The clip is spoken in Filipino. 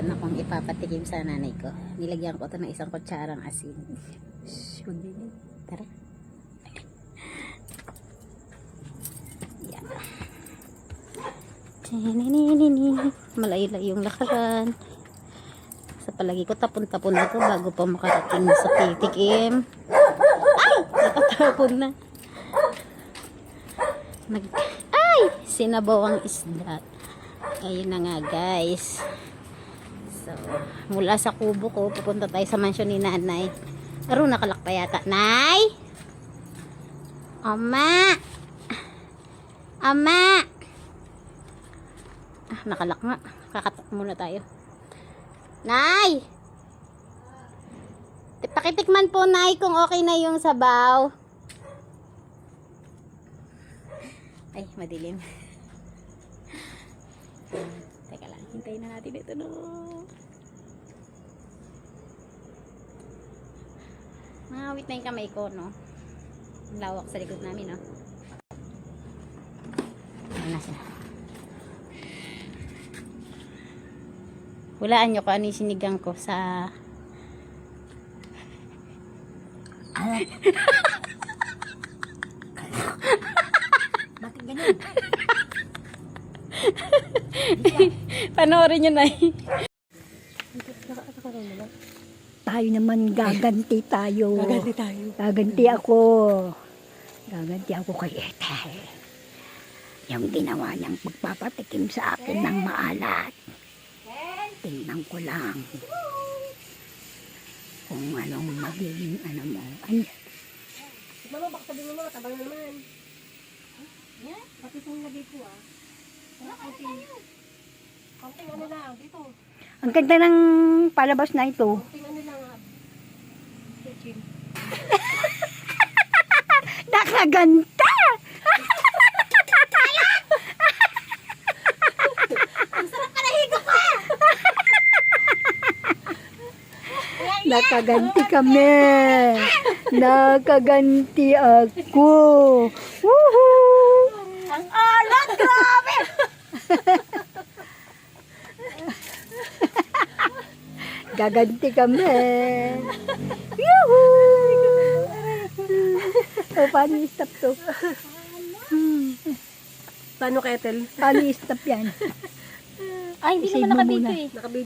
meron akong ipapatikim sa nanay ko. Nilagyan ko ito ng isang kutsarang asin. Tara. Yan. Malayo-layo yung lakaran. Sa palagi ko tapon-tapon na ito bago pa makarating sa titikim. Ay! Nakatapon na. Ay! Sinabaw ang isda. Ayun na nga guys. So, mula sa kubo ko, pupunta tayo sa mansyon ni nanay. Pero nakalak pa yata. Nay! Ama! Ama! Ah, nakalak nga. Kakatok muna tayo. Nay! Pakitikman po, Nay, kung okay na yung sabaw. Ay, madilim. Teka lang, hintayin na natin ito, no? Mahawit na yung kamay ko, no? Lawak sa likod namin, no? Ayan na siya. Hulaan nyo kung ano yung sinigang ko sa... Bakit ganyan? Panoorin nyo na eh. Tayo naman gaganti tayo. Gaganti tayo. Gaganti ako. Gaganti ako kay Ethel. Yung ginawa niyang pagpapatikim sa akin ng maalat. Tingnan ko lang kung anong magiging ano mo. Ano? Mama, baka sabi mo mga tabang na naman. Yan? Bakit itong lagay ko ah? Konting ano lang, dito. Ang ganda ng palabas na ito. Konting ano lang ah. Kitchen. Nakaganta! Nakaganti kami. Nakaganti ako. Woohoo! Ang alat! Grabe! Gaganti kami. Yuhuu! O, paano i-stop to? Paano, Ketel? Paano i-stop yan? Ay, hindi Save naman mo nakabidyo muna. eh. Nakabidyo.